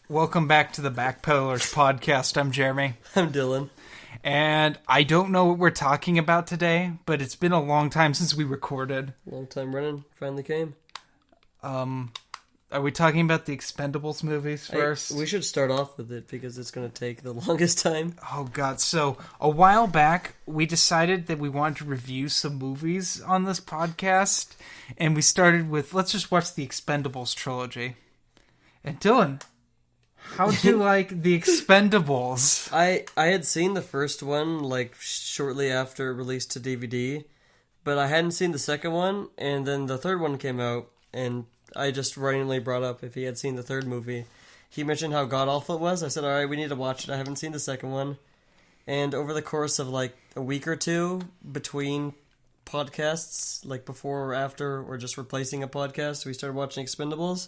Welcome back to the Backpedalers podcast. I'm Jeremy. I'm Dylan. And I don't know what we're talking about today, but it's been a long time since we recorded. Long time running. Finally came. Are we talking about the Expendables movies first? We should start off with it because it's going to take the longest time. Oh, God. So, a while back, we decided that we wanted to review some movies on this podcast. And we started with, let's just watch the Expendables Trilogy. And Dylan, how'd you like the Expendables? I had seen the first one like shortly after it released to DVD, but I hadn't seen the second one, and then the third one came out, and I just randomly brought up if he had seen the third movie. He mentioned how god-awful it was. I said, alright, we need to watch it. I haven't seen the second one. And over the course of like a week or two between podcasts, like before or after, or just replacing a podcast, we started watching Expendables.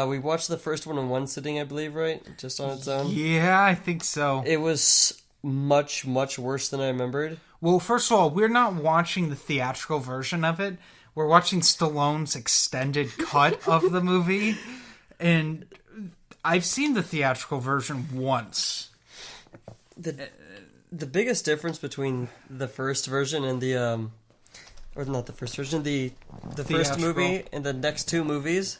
We watched the first one in one sitting, I believe, right? Just on its own? Yeah, I think so. It was much, much worse than I remembered. Well, first of all, we're not watching the theatrical version of it. We're watching Stallone's extended cut of the movie. And I've seen the theatrical version once. The biggest difference between the first version and the... or not the first version, the first movie and the next two movies...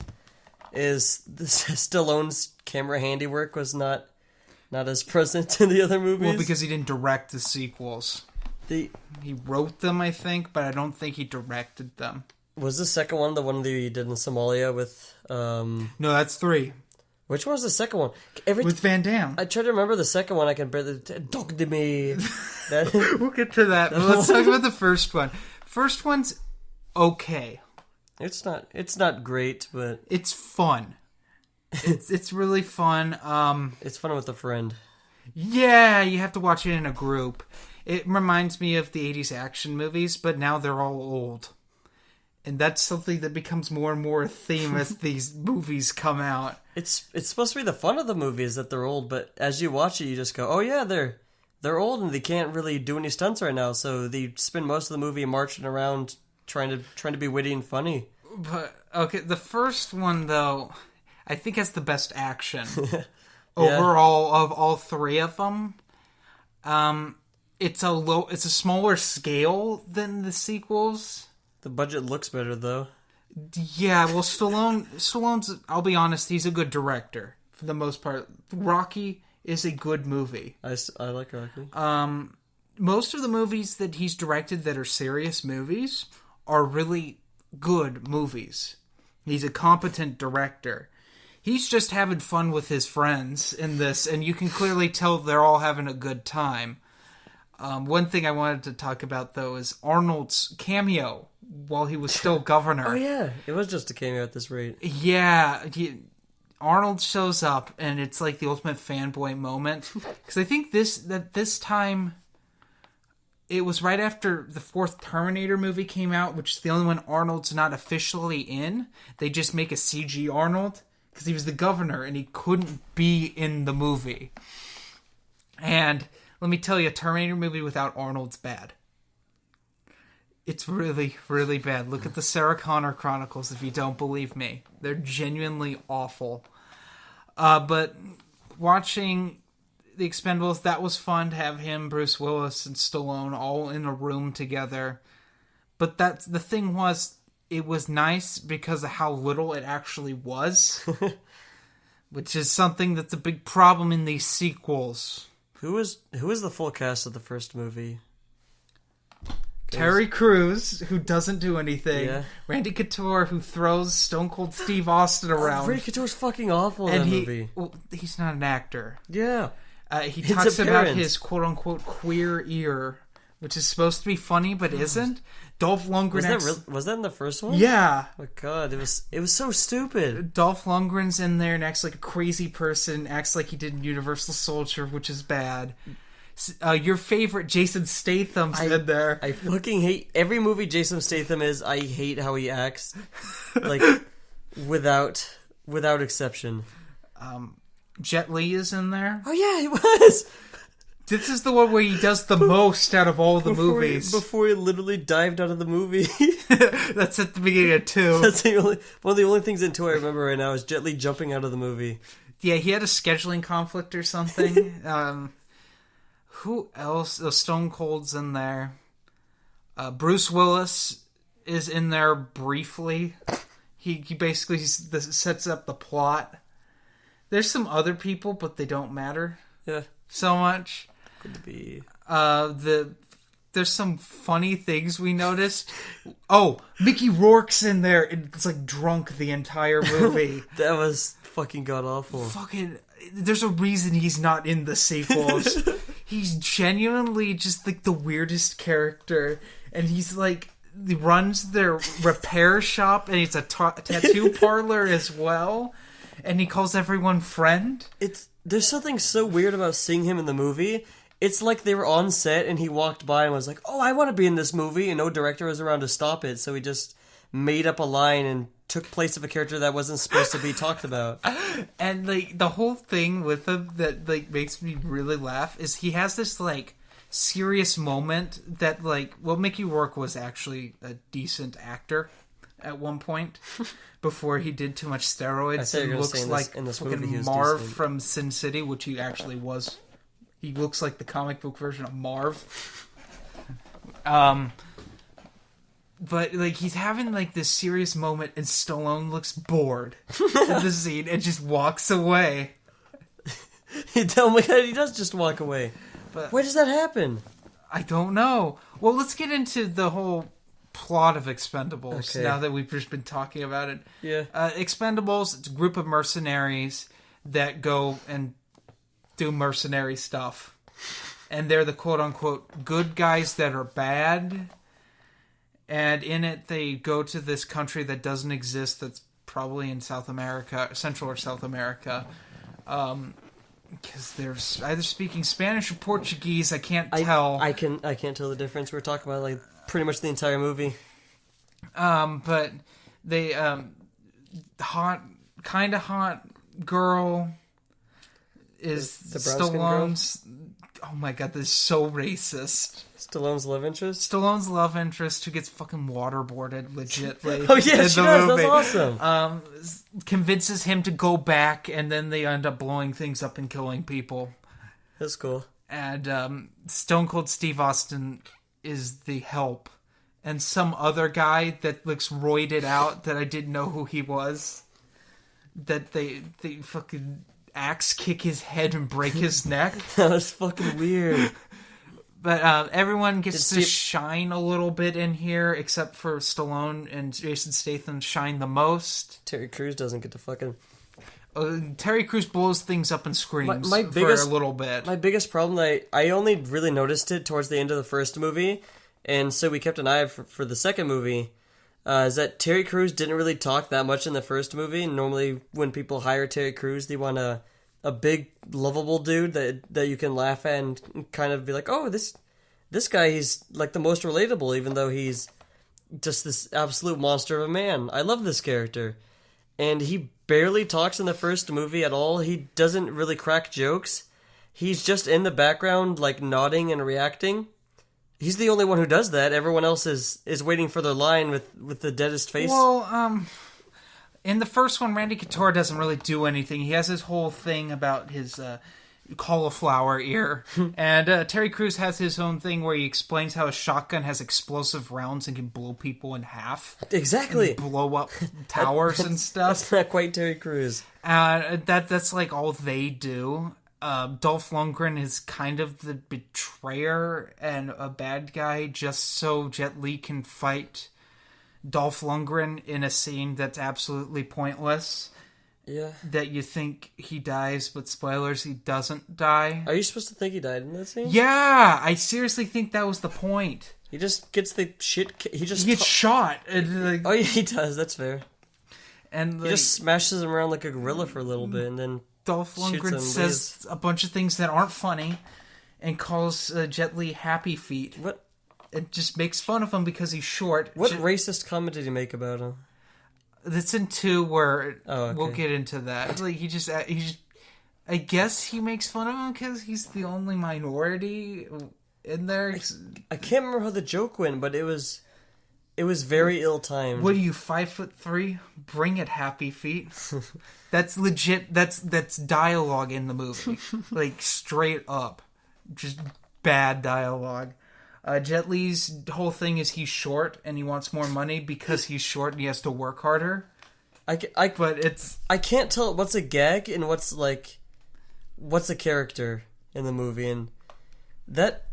is Stallone's camera handiwork was not as present in the other movies. Well, because he didn't direct the sequels. He wrote them, I think, but I don't think he directed them. Was the second one the one that he did in Somalia with... No, that's 3. Which one was the second one? With Van Damme. I try to remember the second one. I can barely... Dog to me. We'll get to that. But let's talk about the first one. First one's okay. It's not great, but... It's fun. It's really fun. It's fun with a friend. Yeah, you have to watch it in a group. It reminds me of the 80s action movies, but now they're all old. And that's something that becomes more and more a theme as these movies come out. It's supposed to be the fun of the movie is that they're old, but as you watch it, you just go, oh yeah, they're old and they can't really do any stunts right now, so they spend most of the movie marching around trying to be witty and funny. But okay, the first one though, I think has the best action overall of all 3 of them. It's a smaller scale than the sequels. The budget looks better though. Yeah, well, Stallone's. I'll be honest, he's a good director for the most part. Rocky is a good movie. I like Rocky. Most of the movies that he's directed that are serious movies are really good movies. He's a competent director. He's just having fun with his friends in this, and you can clearly tell they're all having a good time. One thing I wanted to talk about, though, is Arnold's cameo while he was still governor. Oh, yeah. It was just a cameo at this rate. Yeah. Arnold shows up, and it's like the ultimate fanboy moment. Because I think this time... It was right after the 4th Terminator movie came out, which is the only one Arnold's not officially in. They just make a CG Arnold, because he was the governor, and he couldn't be in the movie. And let me tell you, a Terminator movie without Arnold's bad. It's really, really bad. Look at the Sarah Connor Chronicles if you don't believe me. They're genuinely awful. But watching... The Expendables, that was fun to have him, Bruce Willis, and Stallone all in a room together. But the thing was, it was nice because of how little it actually was. Which is something that's a big problem in these sequels. Who is the full cast of the first movie? Terry Crews, who doesn't do anything. Yeah. Randy Couture, who throws Stone Cold Steve Austin around. Randy Couture's fucking awful in that movie. Well, he's not an actor. Yeah. He talks about his quote-unquote queer ear, which is supposed to be funny, but isn't. Dolph Lundgren... Was that in the first one? Yeah. Oh my god, it was so stupid. Dolph Lundgren's in there and acts like a crazy person, acts like he did in Universal Soldier, which is bad. Your favorite Jason Statham's in there. I fucking hate... Every movie Jason Statham is, I hate how he acts. Like, without exception. Jet Li is in there. Oh yeah, he was. This is the one where he does the most out of all the movies. Before he literally dived out of the movie. That's at the beginning of 2. That's one of the only things in 2 I remember right now is Jet Li jumping out of the movie. Yeah, he had a scheduling conflict or something. Who else? Oh, Stone Cold's in there. Bruce Willis is in there briefly. He basically sets up the plot. There's some other people, but they don't matter so much. Could be. There's some funny things we noticed. Oh, Mickey Rourke's in there. It's like drunk the entire movie. That was fucking god awful. There's a reason he's not in the sequels. He's genuinely just like the weirdest character, and he's like he runs their repair shop, and he's a tattoo parlor as well, and he calls everyone friend. There's something so weird about seeing him in the movie. It's like they were on set and he walked by and was like, "Oh, I want to be in this movie," and no director was around to stop it, so he just made up a line and took place of a character that wasn't supposed to be talked about. And like the whole thing with him that like makes me really laugh is he has this like serious moment that like Mickey Rourke was actually a decent actor at one point before he did too much steroids and looks like fucking Marv from Sin City, which he actually was. He looks like the comic book version of Marv. But like he's having like this serious moment, and Stallone looks bored at the scene and just walks away. Oh my god, he does just walk away. But why does that happen? I don't know. Well, let's get into the whole plot of Expendables now that we've just been talking about it. Yeah. Expendables, it's a group of mercenaries that go and do mercenary stuff. And they're the quote-unquote good guys that are bad. And in it, they go to this country that doesn't exist that's probably in South America, Central or South America. Because they're either speaking Spanish or Portuguese. I can't tell. I can't tell the difference. We're talking about like pretty much the entire movie. But they kind of hot girl is Stallone's. Girl? Oh my god, this is so racist. Stallone's love interest? Stallone's love interest who gets fucking waterboarded legitly. Oh yeah, she does. That's awesome. Convinces him to go back, and then they end up blowing things up and killing people. That's cool. And Stone Cold Steve Austin is the help. And some other guy that looks roided out that I didn't know who he was. That they fucking axe kick his head and break his neck. That was fucking weird. But everyone gets to shine a little bit in here, except for Stallone and Jason Statham shine the most. Terry Crews doesn't get to fucking... Terry Crews blows things up and screams for a little bit. My biggest problem, I only really noticed it towards the end of the first movie, and so we kept an eye for the second movie, is that Terry Crews didn't really talk that much in the first movie. Normally, when people hire Terry Crews, they want a big, lovable dude that you can laugh at and kind of be like, oh, this guy, he's like the most relatable, even though he's just this absolute monster of a man. I love this character. And he barely talks in the first movie at all. He doesn't really crack jokes. He's just in the background, like, nodding and reacting. He's the only one who does that. Everyone else is waiting for their line with the deadest face. Well, in the first one, Randy Couture doesn't really do anything. He has his whole thing about his cauliflower ear. And Terry Crews has his own thing where he explains how a shotgun has explosive rounds and can blow people in half. Exactly. And blow up towers and stuff. That's not quite Terry Crews. That's like all they do. Dolph Lundgren is kind of the betrayer and a bad guy just so Jet Li can fight Dolph Lundgren in a scene that's absolutely pointless. Yeah. That you think he dies, but spoilers, he doesn't die. Are you supposed to think he died in that scene? Yeah, I seriously think that was the point. He just gets the shit... He gets shot. And, oh, yeah, he does. That's fair. And he just smashes him around like a gorilla for a little bit, and then Dolph Lundgren says a bunch of things that aren't funny, and calls Jet Li Happy Feet. What? It just makes fun of him because he's short. What racist comment did he make about him? That's in 2 where we'll get into that. Like he just, I guess he makes fun of him because he's the only minority in there. I can't remember how the joke went, but it was very ill-timed. What are you, 5'3"? Bring it, Happy Feet. That's legit. That's dialogue in the movie, like straight up, just bad dialogue. Jet Li's whole thing is he's short and he wants more money because he's short and he has to work harder. I can't tell what's a gag and what's a character in the movie, and that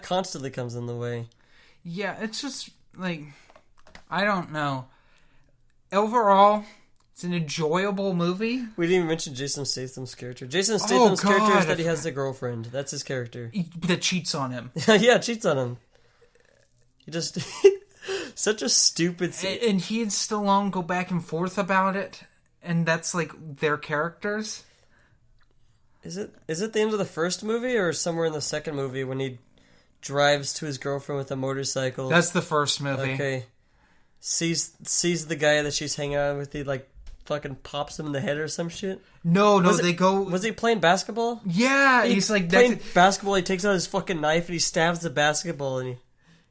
constantly comes in the way. Yeah, it's just like, I don't know. Overall, it's an enjoyable movie. We didn't even mention Jason Statham's character. Jason Statham's character is that he has a girlfriend. That's his character. That cheats on him. Yeah, cheats on him. He just... Such a stupid scene. And he and Stallone go back and forth about it, and that's like their characters. Is it the end of the first movie or somewhere in the second movie when he drives to his girlfriend with a motorcycle? That's the first movie. Okay. Sees the guy that she's hanging out with, he like fucking pops him in the head or some shit? No, they go... Was he playing basketball? Yeah, he's like... Playing basketball, he takes out his fucking knife and he stabs the basketball and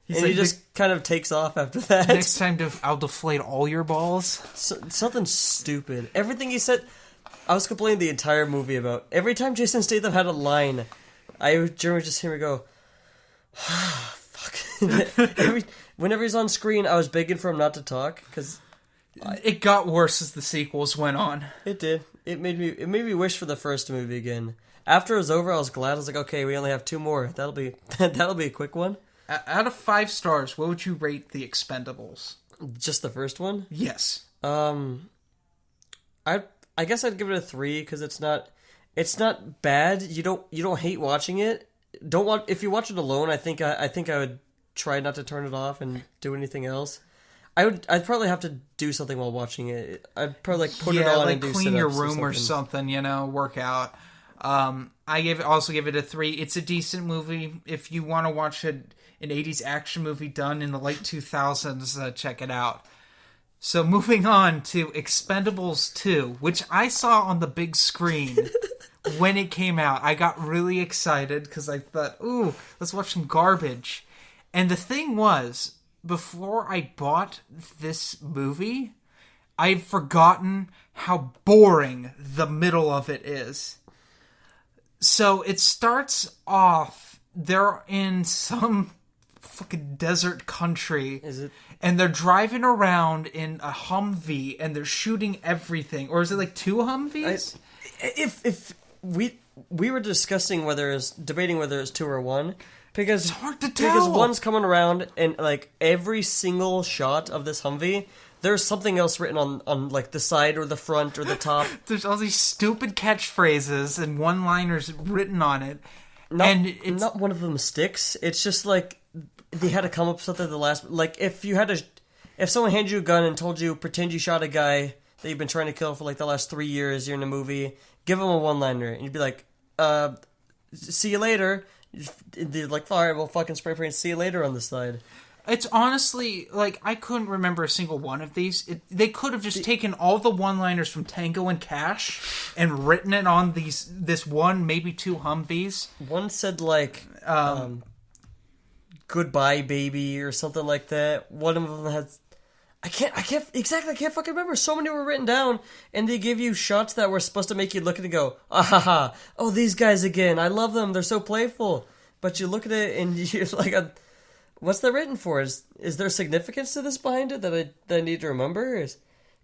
he just kind of takes off after that. Next time I'll deflate all your balls. Something stupid. Everything he said, I was complaining the entire movie about. Every time Jason Statham had a line, I would just hear him go, fuck. Whenever he's on screen, I was begging for him not to talk, because... It got worse as the sequels went on. It did. It made me wish for the first movie again. After it was over, I was glad. I was like, okay, we only have 2 more. That'll be a quick one. Out of 5 stars, what would you rate The Expendables? Just the first one? Yes. I guess I'd give it a 3 because it's not bad. You don't hate watching it. If you watch it alone, I think I would try not to turn it off and do anything else. I'd probably have to do something while watching it. I'd probably put it on and do clean your room or something, work out. I also give it a 3. It's a decent movie. If you want to watch an 80s action movie done in the late 2000s, check it out. So moving on to Expendables 2, which I saw on the big screen when it came out. I got really excited because I thought, ooh, let's watch some garbage. And the thing was, before I bought this movie, I'd forgotten how boring the middle of it is. So it starts off, they're in some fucking desert country. Is it? And they're driving around in a Humvee and they're shooting everything. Or is it like 2 Humvees? If we were discussing debating whether it's 2 or 1. Because it's hard to tell. Because one's coming around and like every single shot of this Humvee, there's something else written on like the side or the front or the top. There's all these stupid catchphrases and one-liners written on it. Not one of them sticks. It's just like they had to come up with something at the last. Like if someone handed you a gun and told you pretend you shot a guy that you've been trying to kill for like the last 3 years, you're in a movie, give him a one-liner and you'd be like, see you later. They're like, alright, we'll fucking spray paint see you later on the side. It's honestly, like, I couldn't remember a single one of these. They could have just taken all the one-liners from Tango and Cash and written it on this one, maybe 2 Humvees. One said, like, goodbye, baby, or something like that. One of them had... I can't fucking remember. So many were written down, and they give you shots that were supposed to make you look at it and go, ah ha ha, oh, these guys again, I love them, they're so playful. But you look at it, and you're like, what's that written for? Is there significance to this behind it that I need to remember?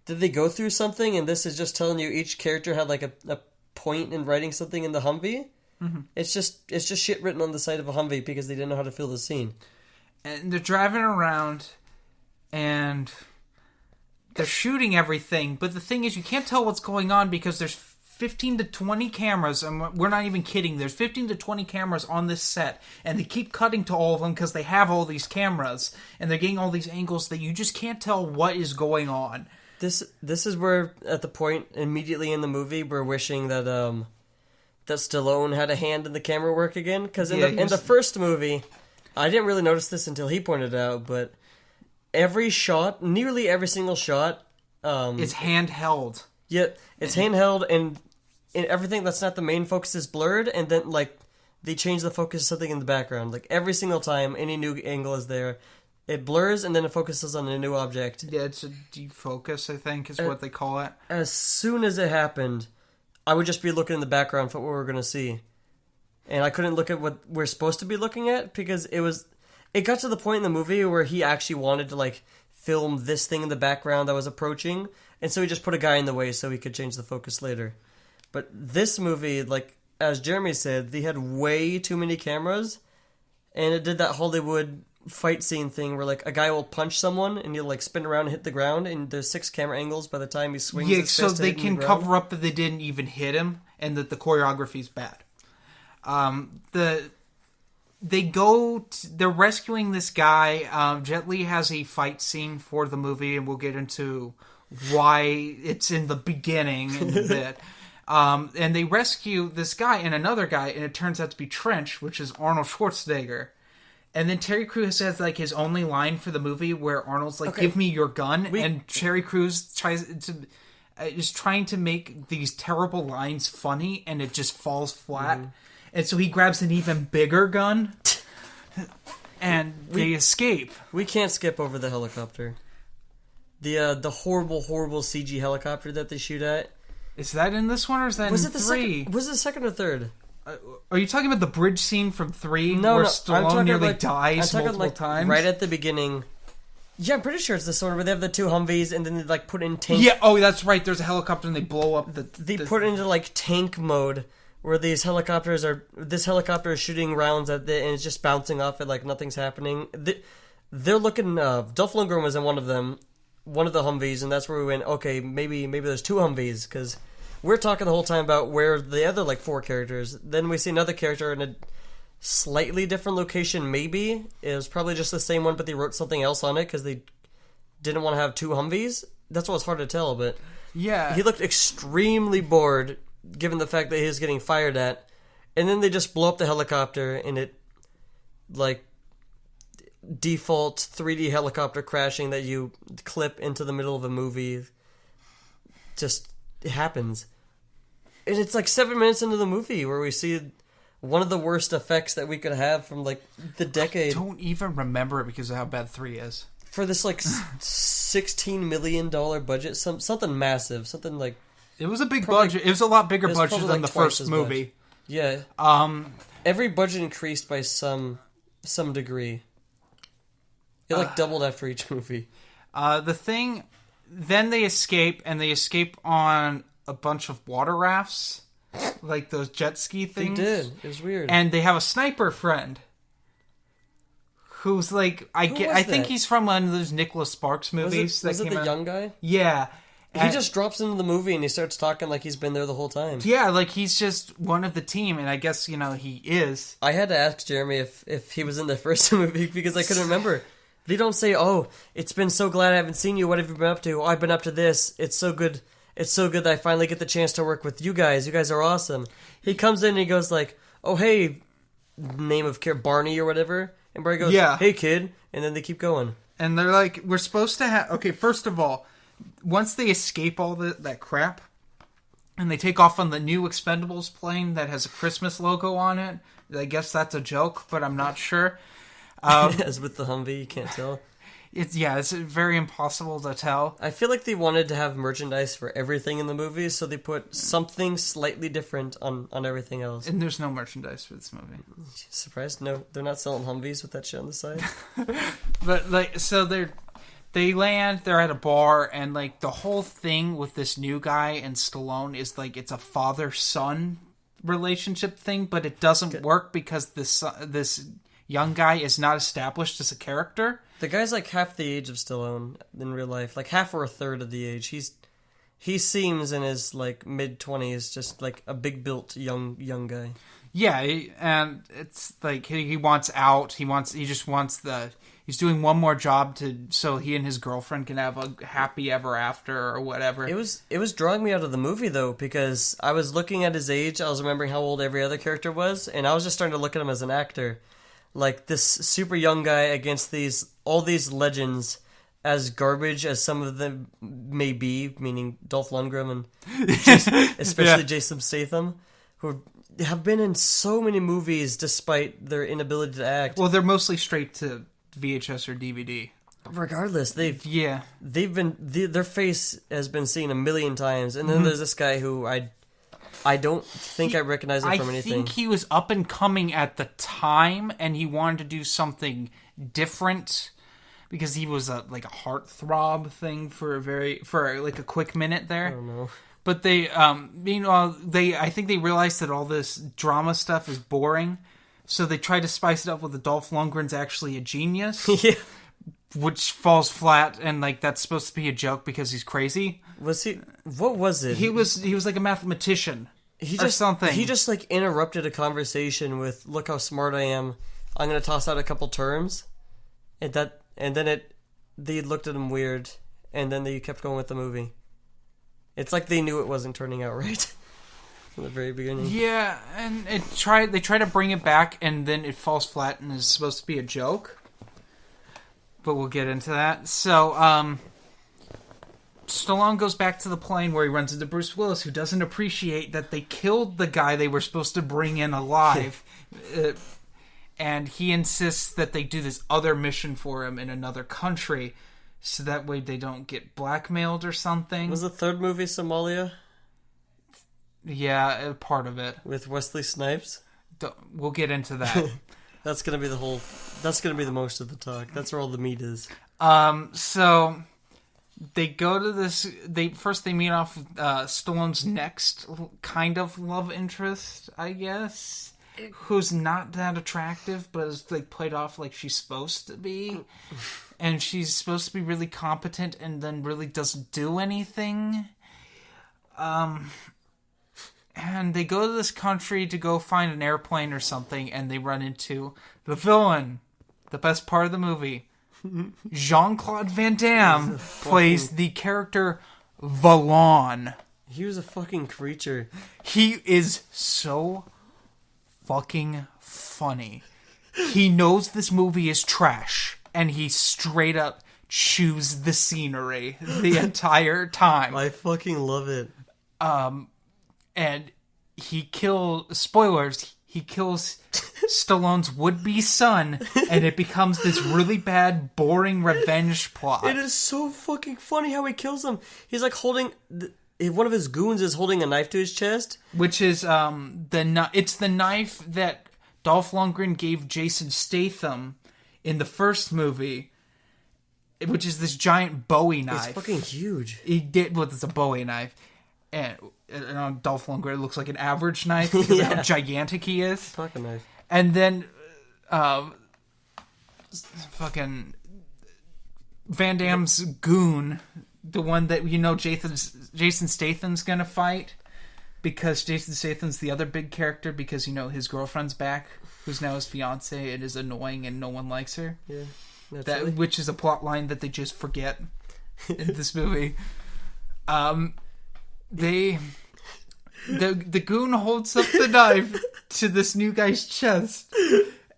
Did they go through something, and this is just telling you each character had like a point in writing something in the Humvee? Mm-hmm. It's just shit written on the side of a Humvee because they didn't know how to fill the scene. And they're driving around, and they're shooting everything, but the thing is, you can't tell what's going on because there's 15 to 20 cameras, and we're not even kidding, there's 15 to 20 cameras on this set, and they keep cutting to all of them because they have all these cameras, and they're getting all these angles that you just can't tell what is going on. This is where, at the point immediately in the movie, we're wishing that that Stallone had a hand in the camera work again, because in the first movie, I didn't really notice this until he pointed it out, but every shot, nearly every single shot... it's handheld. Yeah, it's handheld, and everything that's not the main focus is blurred, and then, like, they change the focus to something in the background. Like, every single time, any new angle is there. It blurs and then it focuses on a new object. Yeah, it's a defocus, I think, is what they call it. As soon as it happened, I would just be looking in the background for what we were going to see. And I couldn't look at what we're supposed to be looking at because it got to the point in the movie where he actually wanted to like film this thing in the background that was approaching, and so he just put a guy in the way so he could change the focus later. But this movie, like as Jeremy said, they had way too many cameras, and it did that Hollywood fight scene thing where like a guy will punch someone and he'll like spin around and hit the ground, and there's 6 camera angles by the time he swings. Yeah, his so fist they to can cover up that they didn't even hit him and that the choreography's bad. They're rescuing this guy. Jet Li has a fight scene for the movie, and we'll get into why it's in the beginning in a bit. And they rescue this guy and another guy, and it turns out to be Trench, which is Arnold Schwarzenegger. And then Terry Crews has like his only line for the movie where Arnold's like, "Give me your gun," and Terry Crews is trying to make these terrible lines funny, and it just falls flat. And so he grabs an even bigger gun, and they escape. We can't skip over the helicopter. The horrible, horrible CG helicopter that they shoot at. Is that in this one, or is that in 3? Was it the second or third? Are you talking about the bridge scene from 3 No, where no, Stallone nearly dies multiple times? Right at the beginning. Yeah, I'm pretty sure it's this one where they have the 2 Humvees and then they like put in tank. Yeah, oh, that's right. There's a helicopter and they blow up They put it into like tank mode where this helicopter is shooting rounds at and it's just bouncing off it like nothing's happening. They're looking. Dolph Lundgren was in one of them, one of the Humvees, and that's where we went. Okay, maybe there's 2 Humvees because we're talking the whole time about where the other like 4 characters. Then we see another character in a slightly different location. Maybe it was probably just the same one, but they wrote something else on it because they didn't want to have 2 Humvees. That's what's hard to tell, but yeah, he looked extremely bored given the fact that he was getting fired at. And then they just blow up the helicopter and it like default 3D helicopter crashing that you clip into the middle of a movie. Just it happens. And it's like 7 minutes into the movie where we see one of the worst effects that we could have from like the decade. I don't even remember it because of how bad 3 is. For this like $16 million budget, something massive, something like it was a big budget. It was a lot bigger budget than the first movie. Much. Yeah. Every budget increased by some degree. It like doubled after each movie. Then they escape, and they escape on a bunch of water rafts, like those jet ski things. They did. It was weird. And they have a sniper friend who's like, I think he's from one of those Nicholas Sparks movies. Was it the young guy? Yeah. He just drops into the movie and he starts talking like he's been there the whole time. Yeah, like he's just one of the team, and I guess, he is. I had to ask Jeremy if he was in the first movie because I couldn't remember. They don't say, "Oh, it's been so glad I haven't seen you. What have you been up to?" "Oh, I've been up to this. It's so good. It's so good that I finally get the chance to work with you guys. You guys are awesome." He comes in and he goes like, "Oh, hey," name of character, Barney or whatever. And Barney goes, "Yeah, hey, kid." And then they keep going. And they're like, we're supposed to have... Okay, first of all, once they escape all that crap, and they take off on the new Expendables plane that has a Christmas logo on it, I guess that's a joke, but I'm not sure. As with the Humvee, you can't tell. It's very impossible to tell. I feel like they wanted to have merchandise for everything in the movie, so they put something slightly different on everything else. And there's no merchandise for this movie. Surprised? No, they're not selling Humvees with that shit on the side. But like, so they land, they're at a bar, and like the whole thing with this new guy and Stallone is like it's a father-son relationship thing, but it doesn't work because this young guy is not established as a character. The guy's like half the age of Stallone in real life, like half or a third of the age. He seems in his like mid-20s, just like a big built young guy. Yeah, and it's like he wants out. He's doing one more job so he and his girlfriend can have a happy ever after or whatever. It was drawing me out of the movie though, because I was looking at his age. I was remembering how old every other character was, and I was just starting to look at him as an actor. Like this super young guy against all these legends, as garbage as some of them may be, meaning Dolph Lundgren and especially Jason Statham, who have been in so many movies despite their inability to act. Well, they're mostly straight to VHS or DVD. Regardless, their face has been seen a million times, and then there's this guy who I don't think I recognize him from anything. I think he was up and coming at the time, and he wanted to do something different because he was a heartthrob thing for a quick minute there. I don't know. But they, meanwhile, I think they realized that all this drama stuff is boring, so they tried to spice it up with the Dolph Lundgren's actually a genius. Yeah. Which falls flat, and that's supposed to be a joke because he's crazy. Was he? What was it? He was like a mathematician. Something. He just interrupted a conversation with, "Look how smart I am. I'm gonna toss out a couple terms," and then they looked at him weird, and then they kept going with the movie. It's like they knew it wasn't turning out right from the very beginning. Yeah, and they try to bring it back, and then it falls flat and is supposed to be a joke. But we'll get into that. So, Stallone goes back to the plane where he runs into Bruce Willis, who doesn't appreciate that they killed the guy they were supposed to bring in alive. And he insists that they do this other mission for him in another country, so that way they don't get blackmailed or something. Was the third movie Somalia? Yeah, part of it. With Wesley Snipes? We'll get into that. That's gonna be the most of the talk. That's where all the meat is. So they go to this. They meet off with Stallone's next kind of love interest, I guess, who's not that attractive, but is played off like she's supposed to be, and she's supposed to be really competent, and then really doesn't do anything. And they go to this country to go find an airplane or something, and they run into the villain. The best part of the movie. Jean-Claude Van Damme plays the character Valon. He was a fucking creature. He is so fucking funny. He knows this movie is trash, and he straight up chews the scenery the entire time. I fucking love it. And he kills Stallone's would-be son, and it becomes this really bad, boring revenge plot. It is so fucking funny how he kills him. He's holding... one of his goons is holding a knife to his chest. Which is it's the knife that Dolph Lundgren gave Jason Statham in the first movie, which is this giant Bowie knife. It's fucking huge. It's a Bowie knife. And on Dolph Lundgren, it looks like an average knife because of how gigantic he is. Pocket knife. And then, fucking Van Damme's goon, the one that Jason Statham's gonna fight, because Jason Statham's the other big character because his girlfriend's back, who's now his fiance, and is annoying and no one likes her. Yeah, which is a plot line that they just forget in this movie. The goon holds up the knife to this new guy's chest,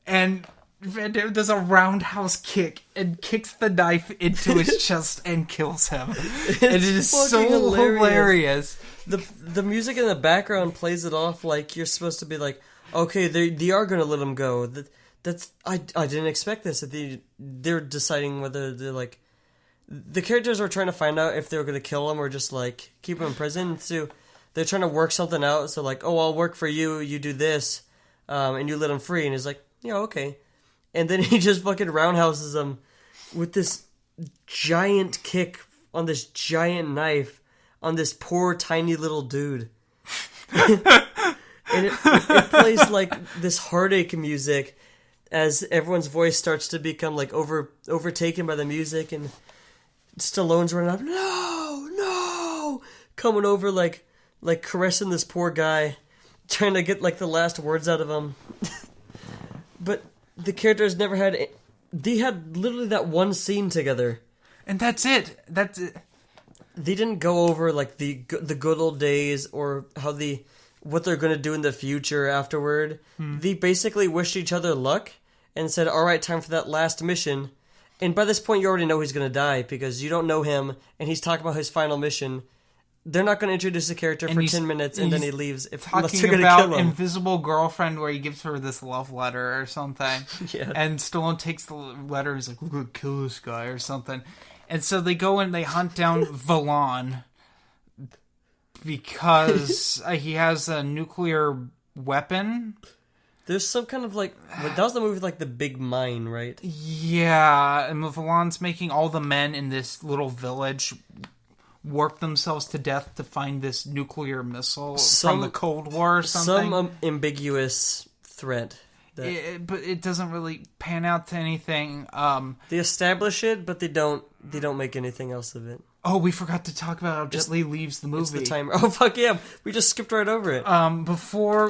and Van Damme does a roundhouse kick and kicks the knife into his chest and kills him. And it is so hilarious. The music in the background plays it off like you're supposed to be like, okay, they are going to let him go. I didn't expect this. They're deciding whether they're like... The characters are trying to find out if they're going to kill him or just keep him in prison. So they're trying to work something out. So I'll work for you. You do this, and you let him free. And he's like, yeah, okay. And then he just fucking roundhouses him with this giant kick on this giant knife on this poor tiny little dude. And it plays this heartache music as everyone's voice starts to become overtaken by the music, and Stallone's running up, no, coming over caressing this poor guy, trying to get the last words out of him. But the characters never had... They had literally that one scene together, and that's it. They didn't go over the good old days or what they're going to do in the future afterward. They basically wished each other luck and said, all right, time for that last mission. And by this point, you already know he's going to die because you don't know him, and he's talking about his final mission. they're not going to introduce a character for 10 minutes and then he leaves unless they're talking going to kill about him. Invisible Girlfriend, where he gives her this love letter or something. Yeah. And Stallone takes the letter and he's like, we're going to kill this guy or something. And so they go and they hunt down Valon because he has a nuclear weapon. There's some kind of like... That was the movie like The Big Mine, right? Yeah, and Valon's making all the men in this little village work themselves to death to find this nuclear missile from the Cold War or something. Some ambiguous threat. But it doesn't really pan out to anything. They establish it, but they don't make anything else of it. Oh, we forgot to talk about how Jet Li leaves the movie. It's the timer. Oh, fuck yeah. We just skipped right over it. Before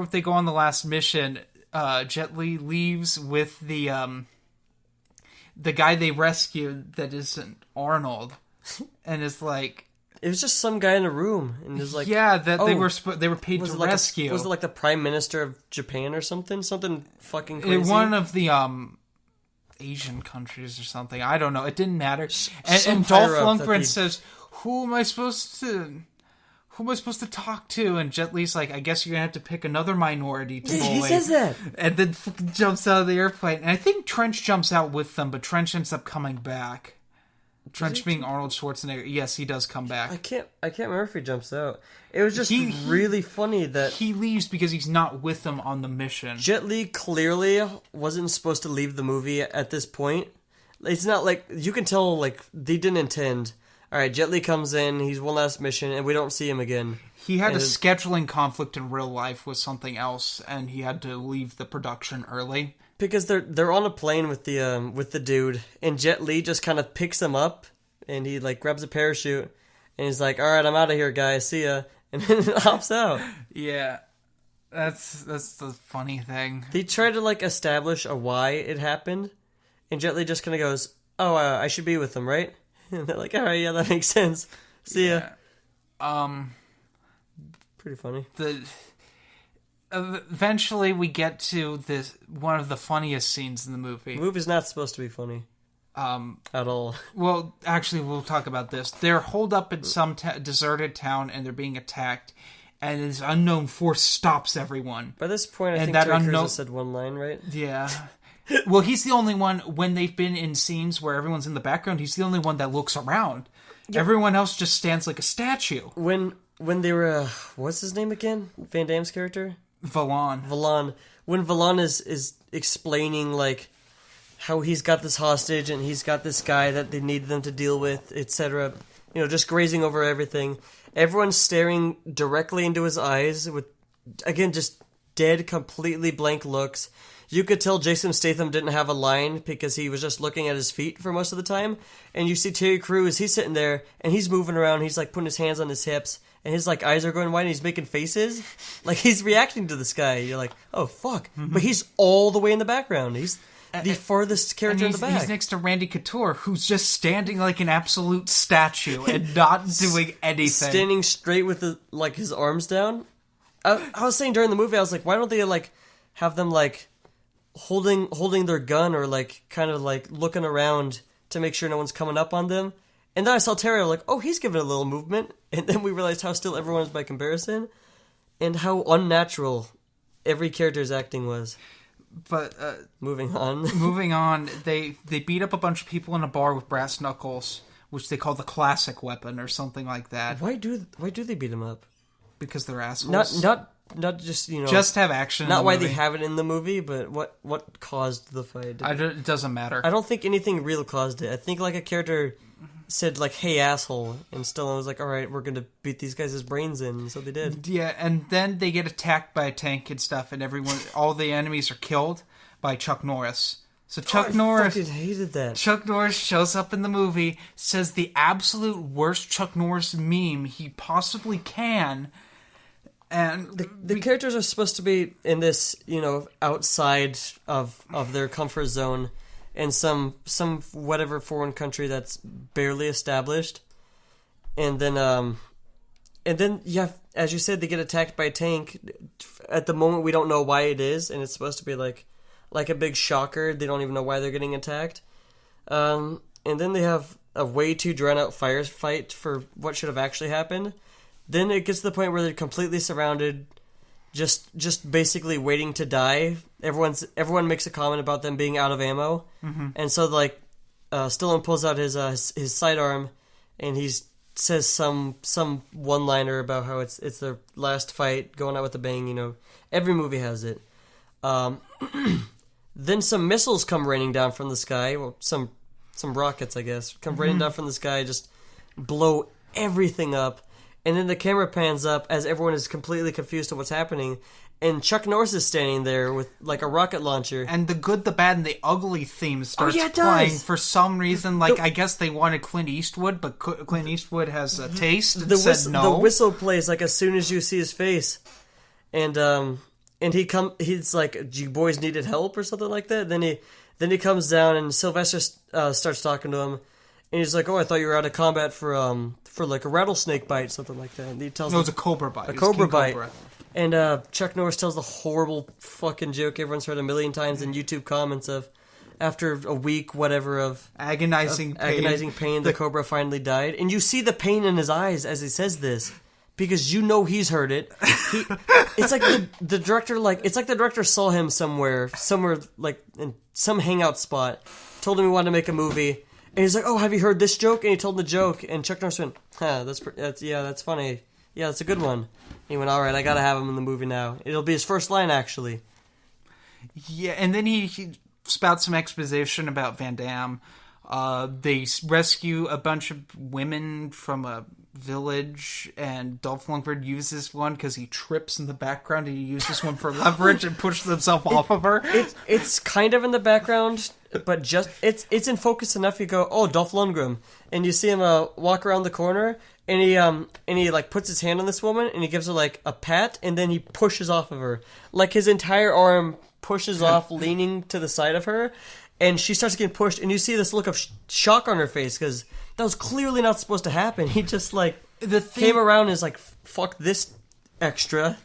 they go on the last mission, Jet Li leaves with the guy they rescued that isn't Arnold. And it's like... It was just some guy in a room, and it was like... Yeah, that they were paid to rescue. Was it like the Prime Minister of Japan or something? Something fucking crazy? One of the Asian countries or something. I don't know. It didn't matter. And Dolph Lundgren says, "Who am I supposed to talk to?" And Jet Li's like, "I guess you're gonna have to pick another minority to bully." He says that, and then jumps out of the airplane. And I think Trench jumps out with them, but Trench ends up coming back. Trench being Arnold Schwarzenegger. Yes, he does come back. I can't remember if he jumps out. It was just really funny that he leaves because he's not with them on the mission. Jet Li clearly wasn't supposed to leave the movie at this point. It's not like you can tell like they didn't intend. All right, Jet Li comes in, he's one last mission, and we don't see him again. He had a scheduling conflict in real life with something else, and he had to leave the production early. Because they're on a plane with the dude, and Jet Li just kind of picks him up, and he like grabs a parachute, and he's like, "All right, I'm out of here, guys. See ya," and then hops out. Yeah, that's the funny thing. They try to like establish a why it happened, and Jet Li just kind of goes, "Oh, I should be with them, right?" And they're like, "All right, yeah, that makes sense. See ya." Pretty funny. Eventually, we get to this one of the funniest scenes in the movie. The movie's not supposed to be funny. At all. Well, actually, we'll talk about this. They're holed up in some deserted town, and they're being attacked, and this unknown force stops everyone. By this point, I think Terry Crews has said one line, right? Yeah. Well, he's the only one, when they've been in scenes where everyone's in the background, he's the only one that looks around. Yep. Everyone else just stands like a statue. When they were, what's his name again? Van Damme's character? Valon. When Valon is explaining, like, how he's got this hostage and he's got this guy that they need them to deal with, etc. You know, just grazing over everything. Everyone's staring directly into his eyes with, again, just dead, completely blank looks. You could tell Jason Statham didn't have a line because he was just looking at his feet for most of the time. And you see Terry Crews, he's sitting there and he's moving around. He's like putting his hands on his hips and his like eyes are going wide and he's making faces. Like he's reacting to this guy. You're like, oh fuck. Mm-hmm. But he's all the way in the background. He's the farthest character in the back. He's next to Randy Couture, who's just standing like an absolute statue and not doing anything. Standing straight with his arms down. I was saying during the movie, I was like, why don't they like have them like holding their gun or like kind of like looking around to make sure no one's coming up on them? And then I saw Terry, like, oh, he's giving a little movement. And then we realized how still everyone is by comparison and how unnatural every character's acting was. But moving on, they beat up a bunch of people in a bar with brass knuckles, which they call the classic weapon or something like that. Why do they beat them up? Because they're assholes. Not just, you know, just have action. Not why they have it in the movie, but what caused the fight? It doesn't matter. I don't think anything real caused it. I think like a character said like, "Hey asshole," and Stallone was like, "All right, we're gonna beat these guys' brains in," and so they did. Yeah, and then they get attacked by a tank and stuff, and all the enemies are killed by Chuck Norris. So Chuck Norris, I fucking hated that. Chuck Norris shows up in the movie, says the absolute worst Chuck Norris meme he possibly can. And the characters are supposed to be in this, you know, outside of their comfort zone in some whatever foreign country that's barely established. And then yeah, as you said, they get attacked by a tank. At the moment, we don't know why it is, and it's supposed to be like a big shocker. They don't even know why they're getting attacked. And then they have a way too drawn out firefight for what should have actually happened. Then it gets to the point where they're completely surrounded, just basically waiting to die. Everyone makes a comment about them being out of ammo, and so like Stallone pulls out his sidearm, and he says some one-liner about how it's their last fight, going out with a bang. You know, every movie has it. Then some missiles come raining down from the sky. Well, some rockets, I guess, come raining down from the sky, just blow everything up. And then the camera pans up as everyone is completely confused to what's happening. And Chuck Norris is standing there with like a rocket launcher. And the good, the bad, and the ugly theme starts playing for some reason. Like, I guess they wanted Clint Eastwood, but Clint Eastwood has a taste and said no. The whistle plays like as soon as you see his face. And he's like, "You boys needed help," or something like that. Then he comes down and Sylvester starts talking to him, and he's like, "Oh, I thought you were out of combat for like a rattlesnake bite," something like that. And he tells it was a cobra bite. A cobra bite. And Chuck Norris tells the horrible fucking joke everyone's heard a million times in YouTube comments of, after a week, whatever, of agonizing pain, the cobra finally died. And you see the pain in his eyes as he says this, because you know he's heard it. It's like the director, it's like the director saw him somewhere, like in some hangout spot, told him he wanted to make a movie, and he's like, "Oh, have you heard this joke?" And he told him the joke, and Chuck Norris went, that's funny. Yeah, that's a good one." He went, "All right, I gotta have him in the movie now. It'll be his first line, actually." Yeah, and then he spouts some exposition about Van Damme. They rescue a bunch of women from a village, and Dolph Lundgren uses one because he trips in the background, and he uses one for leverage and pushes himself off of her. It's kind of in the background, but just it's in focus enough. You go, "Oh, Dolph Lundgren," and you see him walk around the corner, and he like puts his hand on this woman, and he gives her like a pat, and then he pushes off of her, like his entire arm pushes off, leaning to the side of her. And she starts getting pushed, and you see this look of shock on her face, because that was clearly not supposed to happen. He just, came around and is like, "Fuck this extra."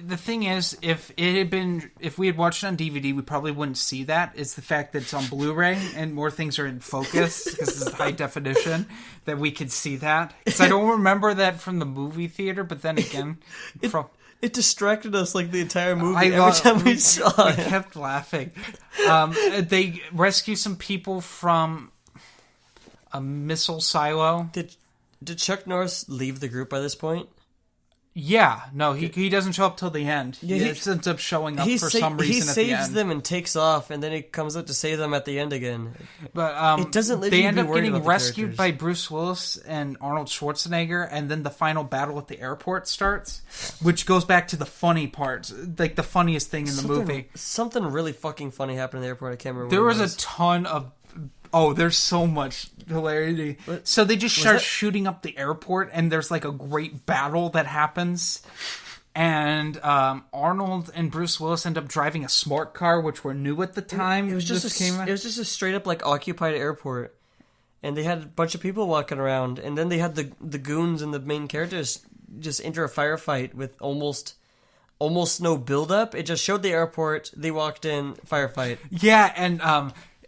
The thing is, if we had watched it on DVD, we probably wouldn't see that. It's the fact that it's on Blu-ray, and more things are in focus, because it's high definition, that we could see that. Because I don't remember that from the movie theater, but then again... It distracted us like the entire movie every time we saw it. I kept laughing. They rescue some people from a missile silo. Did Chuck Norris leave the group by this point? Yeah, no, he doesn't show up till the end. Yeah, he ends up showing up for some reason at the end. He saves them and takes off, and then he comes out to save them at the end again. But it doesn't leave they you end to up be worried getting about the rescued characters. by Bruce Willis and Arnold Schwarzenegger, and then the final battle at the airport starts, which goes back to the funny parts, like the funniest thing in the movie. Something really fucking funny happened at the airport. I can't remember. There was a ton of... Oh, there's so much hilarity. So they just start shooting up the airport, and there's like a great battle that happens. And Arnold and Bruce Willis end up driving a smart car, which were new at the time. It was just a straight up occupied airport, and they had a bunch of people walking around, and then they had the goons and the main characters just enter a firefight with almost no build up. It just showed the airport. They walked in, firefight. Yeah,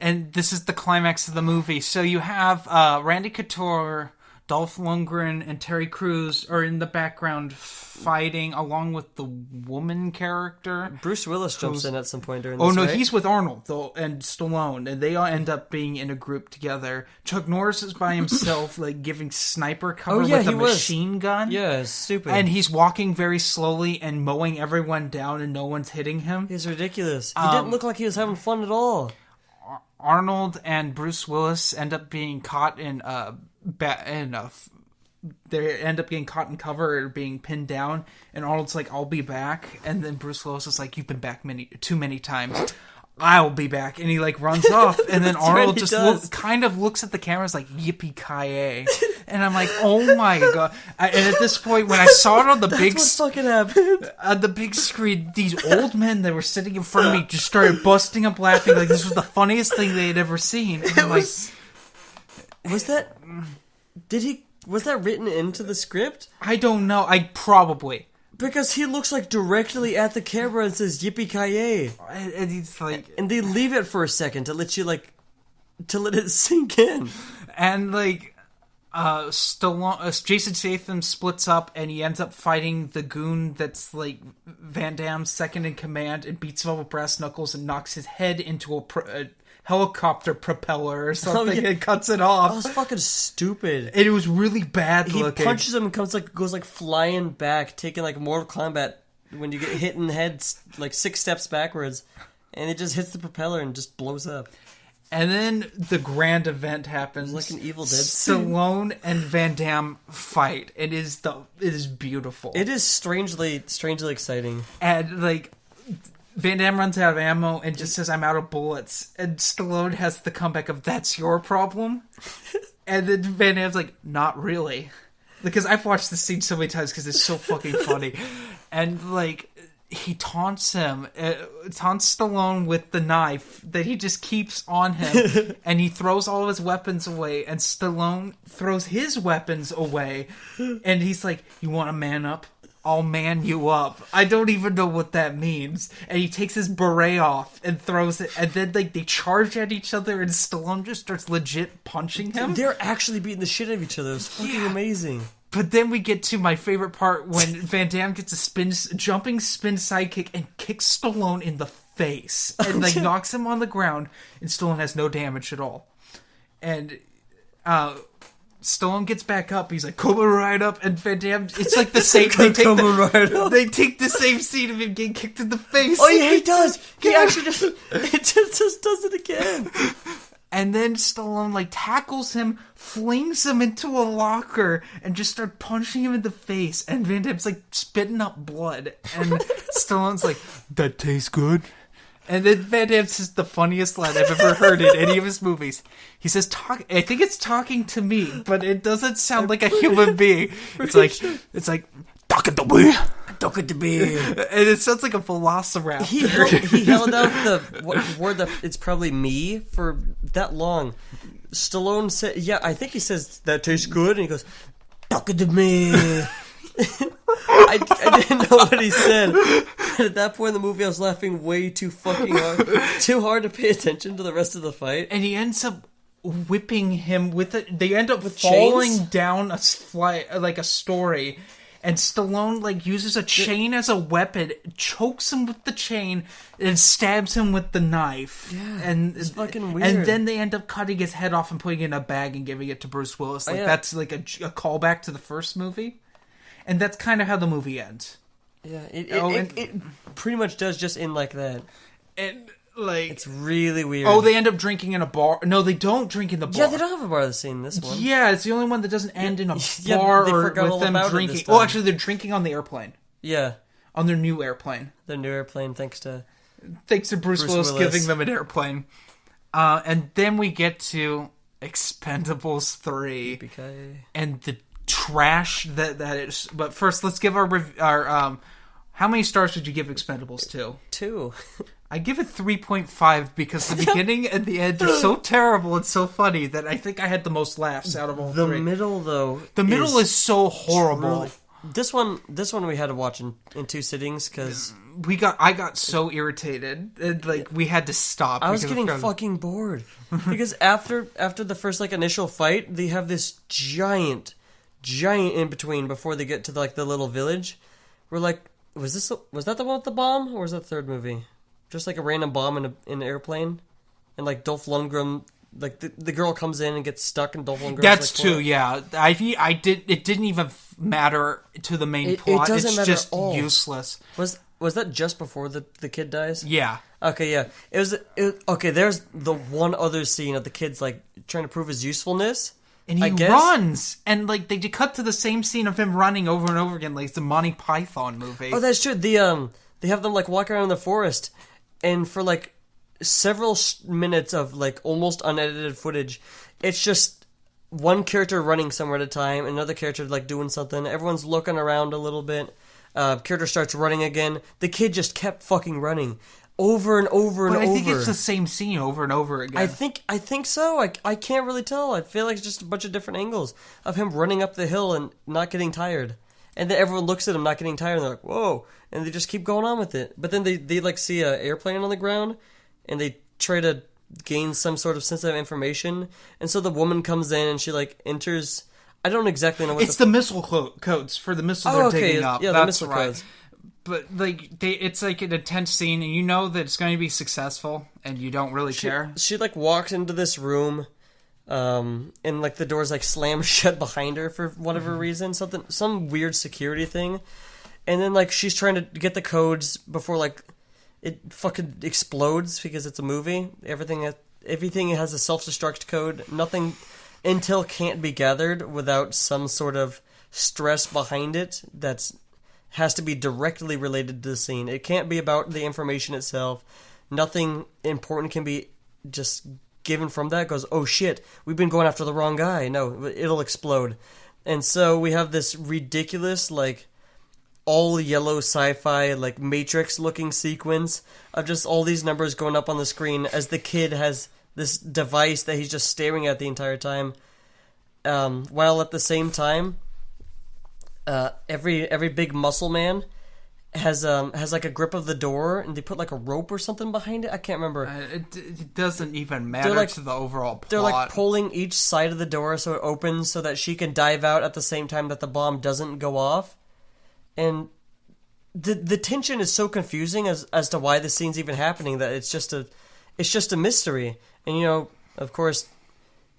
and this is the climax of the movie. So you have Randy Couture, Dolph Lundgren, and Terry Crews are in the background fighting, along with the woman character. Bruce Willis jumps in at some point during this. Oh no, right? he's with Arnold though, and Stallone, and they all end up being in a group together. Chuck Norris is by himself, like giving sniper cover with a machine gun. Yeah, it's stupid. And he's walking very slowly and mowing everyone down, and no one's hitting him. It's ridiculous. He didn't look like he was having fun at all. Arnold and Bruce Willis end up being caught in they end up getting caught in cover or being pinned down, and Arnold's like, "I'll be back," and then Bruce Willis is like, "You've been back too many times. I'll be back," and he like runs off, and then Arnold just kind of looks at the camera, is like, "Yippee-ki-yay," and I'm like, "Oh my god!" And at this point, when I saw it on the big, what fucking happened on the big screen, these old men that were sitting in front of me just started busting up laughing, like this was the funniest thing they had ever seen. And I'm was that written into the script? I don't know. Probably. Because he looks like directly at the camera and says "Yippee-ki-yay," and he's like, and they leave it for a second to let it sink in. And like Stallone, Jason Statham splits up and he ends up fighting the goon that's like Van Damme's second in command and beats him up with brass knuckles and knocks his head into a helicopter propeller or something and cuts it off. That was fucking stupid. It was really bad looking. He punches him and goes like flying back, taking like Mortal Kombat when you get hit in the head like 6 steps backwards, and it just hits the propeller and just blows up. And then the grand event happens. Like an Evil Dead Stallone and Van Damme fight. It is beautiful. It is strangely exciting. And like Van Damme runs out of ammo and just says, "I'm out of bullets." And Stallone has the comeback of, "That's your problem." And then Van Damme's like, "Not really," because I've watched this scene so many times because it's so fucking funny. And like, he taunts Stallone with the knife that he just keeps on him, and he throws all of his weapons away, and Stallone throws his weapons away, and he's like, "You want to man up? I'll man you up." I don't even know what that means. And he takes his beret off and throws it, and then like they charge at each other, and Stallone just starts legit punching him. They're actually beating the shit out of each other. It's fucking amazing. But then we get to my favorite part when Van Damme gets a jumping spin sidekick and kicks Stallone in the face and like knocks him on the ground, and Stallone has no damage at all. And Stallone gets back up. He's like, "Come right up," and Van Damme. It's like the same. They take the same scene of him getting kicked in the face. Oh yeah, he does. He actually just does it again. And then Stallone like tackles him, flings him into a locker, and just start punching him in the face. And Van Damme's like spitting up blood. And Stallone's like, "That tastes good." And then Van Damme says the funniest line I've ever heard in any of his movies. He says, I think it's talking to me, but it doesn't sound like a human being. It's like, "Talking to me. Talking to me." And it sounds like a velociraptor. He held out the word that it's probably me for that long. Stallone said, yeah, I think he says, "That tastes good," and he goes, "Talking to me." I didn't know what he said. But at that point in the movie, I was laughing way too fucking hard. Too hard to pay attention to the rest of the fight. And he ends up whipping him with it. They end up with falling chains? down a like a story. And Stallone like uses a chain as a weapon, chokes him with the chain, and stabs him with the knife. Yeah, and it's fucking weird. And then they end up cutting his head off and putting it in a bag and giving it to Bruce Willis. Like that's like a callback to the first movie, and that's kind of how the movie ends. Yeah, it pretty much does just end like that. And like, it's really weird. Oh, they end up drinking in a bar. No, they don't drink in the bar. Yeah, they don't have a bar scene in this one. Yeah, it's the only one that doesn't end in a bar or with them drinking. Oh, actually, they're drinking on the airplane. Yeah. On their new airplane. Their new airplane, thanks to Bruce Willis giving them an airplane. And then we get to Expendables 3. BK. And the trash that is. But first, let's give our how many stars would you give Expendables 2? 2. I give it 3.5 because the beginning and the end are so terrible and so funny that I think I had the most laughs out of all three. The middle, though, the middle is so horrible. This one we had to watch in 2 sittings because I got so irritated and we had to stop. I was getting fucking bored because after the first initial fight, they have this giant in between before they get to the little village. We're like, was that the one with the bomb, or was that the third movie? Just a random bomb in an airplane, and Dolph Lundgren, the girl comes in and gets stuck, and Dolph Lundgren. That's true. Yeah, It didn't even matter to the main plot. It doesn't matter just at all. Useless. Was that just before the kid dies? Yeah. Okay. Yeah. It was. Okay. There's the one other scene of the kid's trying to prove his usefulness. And he runs, and they cut to the same scene of him running over and over again, like the Monty Python movie. Oh, that's true. They have them walk around in the forest. And for several minutes of almost unedited footage, it's just one character running somewhere at a time, another character doing something. Everyone's looking around a little bit. Character starts running again. The kid just kept fucking running over and over and over. But I think it's the same scene over and over again. I think so. I can't really tell. I feel like it's just a bunch of different angles of him running up the hill and not getting tired. And then everyone looks at him not getting tired, and they're like, "Whoa!" And they just keep going on with it. But then they see an airplane on the ground, and they try to gains some sort of sensitive information, and so the woman comes in and she like enters. I don't exactly know what it's the missile codes for the missile they're digging up. Yeah, that's the missile right. codes. But like it's like an intense scene, and you know that it's going to be successful, and you don't really care. She like walks into this room, and like the doors like slam shut behind her for whatever reason, some weird security thing, and then like she's trying to get the codes before like it fucking explodes because it's a movie. Everything has a self-destruct code. Nothing intel can't be gathered without some sort of stress behind it has to be directly related to the scene. It can't be about the information itself. Nothing important can be just given from that. It goes, oh shit, we've been going after the wrong guy. No, it'll explode. And so we have this ridiculous, like, all yellow sci-fi, like, Matrix-looking sequence of just all these numbers going up on the screen as the kid has this device that he's just staring at the entire time. While at the same time, every big muscle man has like a grip of the door, and they put like a rope or something behind it. I can't remember. It doesn't even matter to the overall plot. They're like pulling each side of the door so it opens so that she can dive out at the same time that the bomb doesn't go off. And the tension is so confusing as to why this scene's even happening that it's just a mystery. And you know, of course,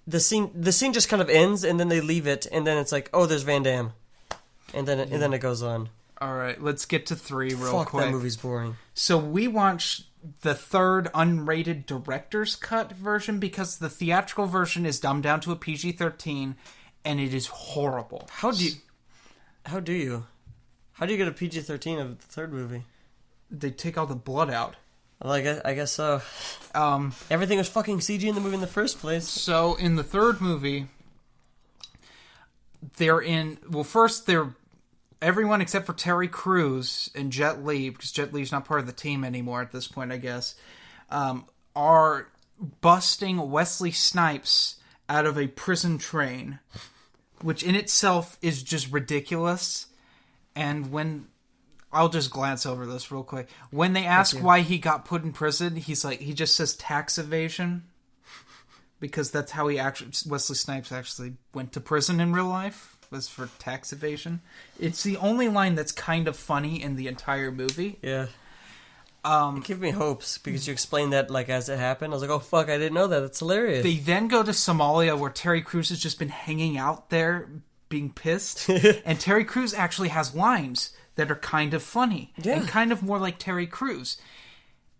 the scene just kind of ends, and then they leave it, and then it's like, oh, there's Van Damme. And then it goes on. All right, let's get to 3 real quick. That movie's boring. So we watched the 3rd unrated director's cut version because the theatrical version is dumbed down to a PG-13, and it is horrible. How do you get a PG-13 of the 3rd movie? They take all the blood out. Well, I guess so. Everything was fucking CG in the movie in the first place. So in the 3rd movie, everyone except for Terry Crews and Jet Li, because Jet Li's not part of the team anymore at this point, I guess, are busting Wesley Snipes out of a prison train, which in itself is just ridiculous. And I'll just glance over this real quick. When they ask why he got put in prison, he just says tax evasion. Because that's how Wesley Snipes actually went to prison in real life, was for tax evasion. It's the only line that's kind of funny in the entire movie. Yeah. It gave me hopes, because you explained that like as it happened. I was like, oh fuck, I didn't know that. That's hilarious. They then go to Somalia, where Terry Crews has just been hanging out there being pissed. And Terry Crews actually has lines that are kind of funny. Yeah. And kind of more like Terry Crews.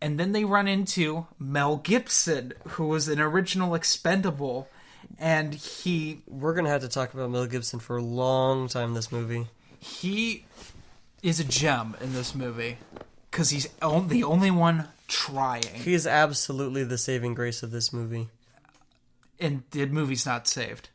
And then they run into Mel Gibson, who was an original Expendable, and We're going to have to talk about Mel Gibson for a long time in this movie. He is a gem in this movie, because he's the only one trying. He is absolutely the saving grace of this movie. And the movie's not saved.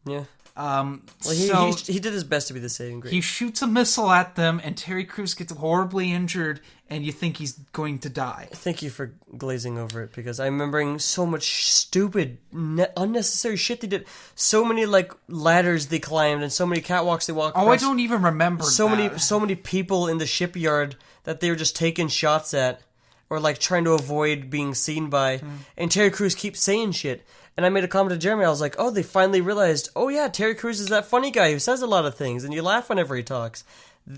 Yeah. Well, he did his best to be the saving grace. He shoots a missile at them, and Terry Crews gets horribly injured, and you think he's going to die. Thank you for glazing over it, because I'm remembering so much stupid, unnecessary shit they did. So many like ladders they climbed, and so many catwalks they walked. Oh, I don't even remember. So many people in the shipyard that they were just taking shots at, or like trying to avoid being seen by. And Terry Crews keeps saying shit. And I made a comment to Jeremy. I was like, oh, they finally realized, oh yeah, Terry Crews is that funny guy who says a lot of things, and you laugh whenever he talks.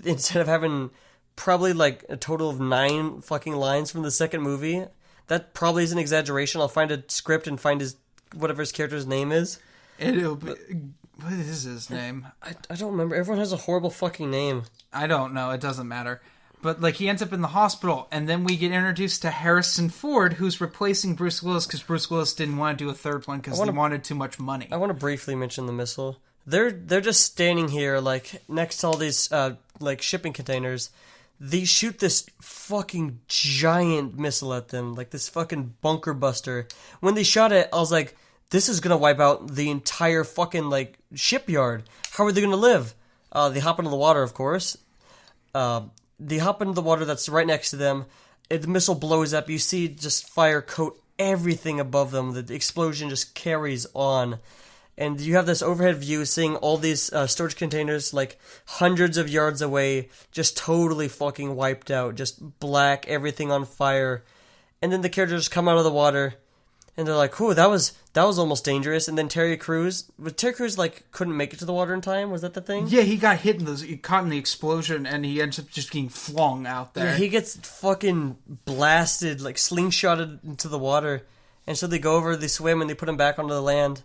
Instead of having probably like a total of 9 fucking lines from the second movie. That probably is an exaggeration. I'll find a script and find whatever his character's name is. What is his name? I don't remember. Everyone has a horrible fucking name. I don't know. It doesn't matter. But, like, he ends up in the hospital, and then we get introduced to Harrison Ford, who's replacing Bruce Willis, because Bruce Willis didn't want to do a third one because he wanted too much money. I want to briefly mention the missile. They're just standing here, like, next to all these, like, shipping containers. They shoot this fucking giant missile at them, like this fucking bunker buster. When they shot it, I was like, this is gonna wipe out the entire fucking, like, shipyard. How are they gonna live? They hop into the water, of course. They hop into the water that's right next to them. The missile blows up. You see just fire coat everything above them. The explosion just carries on. And you have this overhead view seeing all these storage containers like hundreds of yards away, just totally fucking wiped out. Just black, everything on fire. And then the characters come out of the water. And they're like, "Ooh, that was almost dangerous." And then Terry Crews like couldn't make it to the water in time. Was that the thing? Yeah, he got he caught in the explosion, and he ends up just getting flung out there. Yeah, he gets fucking blasted, like slingshotted into the water. And so they go over, they swim, and they put him back onto the land.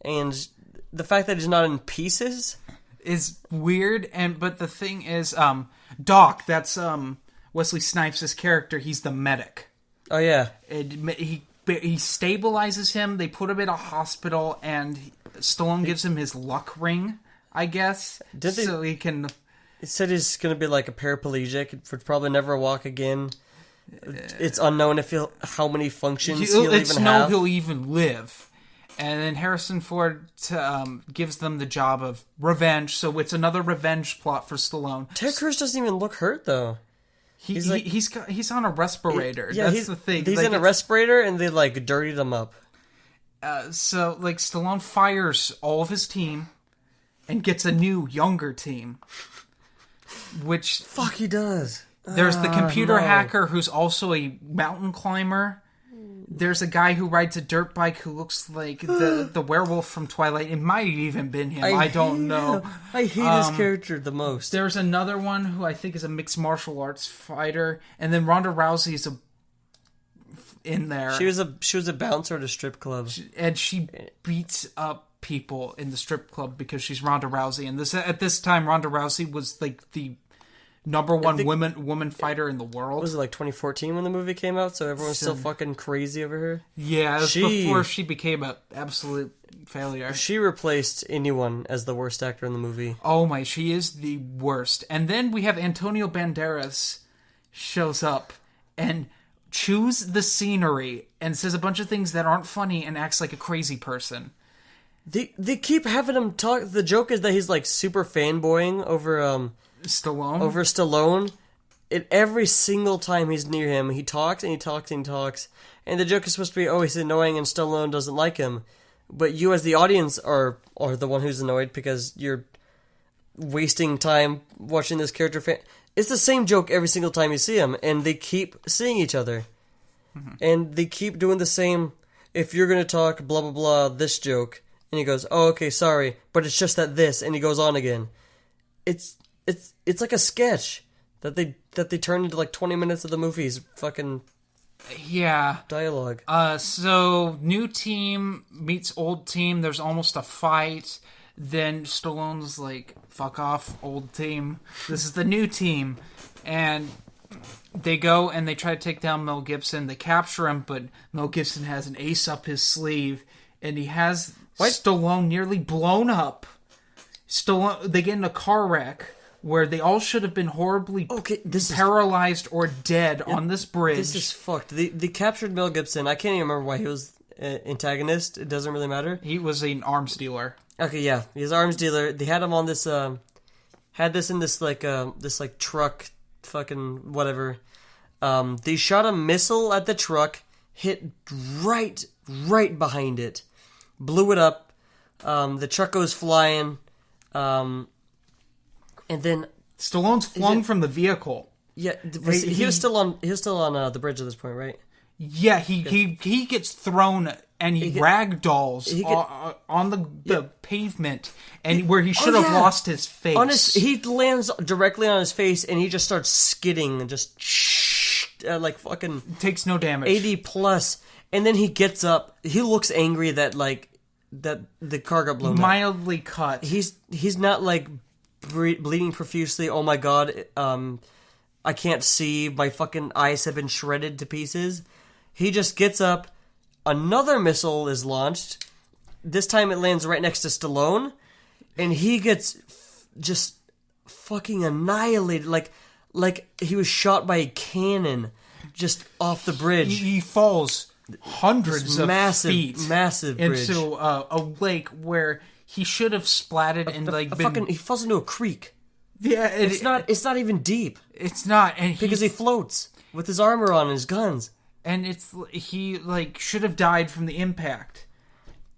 And the fact that he's not in pieces is weird. But the thing is, Doc, that's Wesley Snipes' character. He's the medic. Oh yeah, he stabilizes him. They put him in a hospital, and Stallone gives him his luck ring, I guess, so he can. It said he's gonna be like a paraplegic, would probably never walk again. It's unknown how many functions he'll even have. He'll even live. And then Harrison Ford gives them the job of revenge, so it's another revenge plot for Stallone. Terry Crews doesn't even look hurt though. He's on a respirator. Yeah, that's the thing. He's in a respirator, and they like dirtied him up. So like Stallone fires all of his team, and gets a new younger team. Which he does. There's the computer hacker who's also a mountain climber. There's a guy who rides a dirt bike who looks like the werewolf from Twilight. It might have even been him. I don't know. I hate his character the most. There's another one who I think is a mixed martial arts fighter, and then Ronda Rousey's in there. She was a bouncer at a strip club, and she beats up people in the strip club because she's Ronda Rousey. And at this time, Ronda Rousey was like the number one woman fighter in the world. Was it like 2014 when the movie came out? So everyone's still fucking crazy over her. Yeah, it was before she became an absolute failure. She replaced anyone as the worst actor in the movie. Oh my, she is the worst. And then we have Antonio Banderas shows up and chews the scenery and says a bunch of things that aren't funny and acts like a crazy person. They keep having him talk. The joke is that he's like super fanboying over Stallone. And every single time he's near him, he talks and he talks and he talks. And the joke is supposed to be, oh, he's annoying and Stallone doesn't like him. But you as the audience are the one who's annoyed because you're wasting time watching this character. It's the same joke every single time you see him. And they keep seeing each other. Mm-hmm. And they keep doing the same, if you're going to talk blah, blah, blah, this joke. And he goes, oh, okay, sorry. But it's just that this. And he goes on again. It's like a sketch that they turned into like 20 minutes of the movie's fucking dialogue. So new team meets old team. There's almost a fight. Then Stallone's like, "Fuck off, old team. This is the new team." And they go and they try to take down Mel Gibson. They capture him, but Mel Gibson has an ace up his sleeve, and he has Stallone nearly blown up. They get in a car wreck where they all should have been horribly paralyzed or dead on this bridge. This is fucked. They captured Mel Gibson. I can't even remember why he was antagonist. It doesn't really matter. He was an arms dealer. Okay, yeah, he's an arms dealer. They had him on this, had this in this like truck, fucking whatever. They shot a missile at the truck, hit right behind it, blew it up. The truck goes flying. And then Stallone's flung from the vehicle. Yeah, he was still on the bridge at this point, right? Yeah, he gets thrown and he ragdolls on the pavement, and where he should have lost his face. He lands directly on his face, and he just starts skidding and just like fucking takes no damage. 80 plus, and then he gets up. He looks angry that the car got blown up. Mildly cut. He's not like bleeding profusely. Oh my god, I can't see. My fucking eyes have been shredded to pieces. He just gets up. Another missile is launched. This time it lands right next to Stallone, and he gets just fucking annihilated, like he was shot by a cannon, just off the bridge. He falls hundreds of feet, massive bridge into a lake where he should have splatted he falls into a creek. Yeah, it's not even deep. It's not, and because he floats with his armor on and his guns. And he should have died from the impact,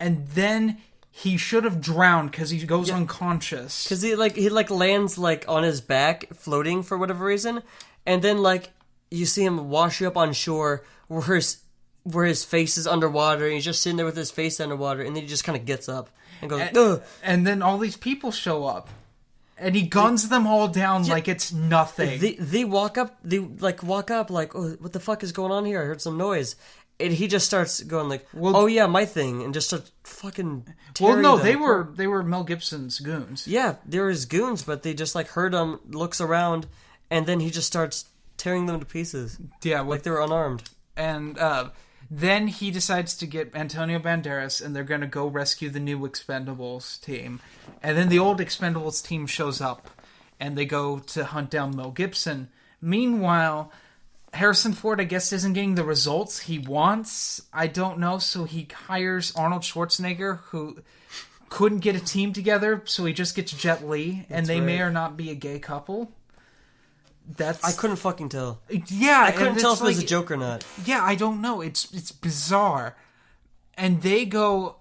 and then he should have drowned because he goes unconscious. Because he lands on his back, floating for whatever reason, and then you see him wash up on shore, where where his face is underwater, and he's just sitting there with his face underwater, and then he just kind of gets up and goes, "Ugh!" And then all these people show up, and he guns them all down like it's nothing. They walk up, like, oh, what the fuck is going on here? I heard some noise. And he just starts going like, "Oh yeah, my thing," and just starts fucking tearing them. They were Mel Gibson's goons. Yeah, they were his goons, but they just like heard him, looks around, and then he just starts tearing them to pieces. Yeah, like they were unarmed. And then he decides to get Antonio Banderas, and they're going to go rescue the new Expendables team. And then the old Expendables team shows up, and they go to hunt down Mel Gibson. Meanwhile, Harrison Ford, I guess, isn't getting the results he wants. I don't know, so he hires Arnold Schwarzenegger, who couldn't get a team together, so he just gets Jet Li, and they may or not be a gay couple. I couldn't fucking tell. Yeah, I couldn't tell if it was a joke or not. Yeah, I don't know. It's bizarre. And they go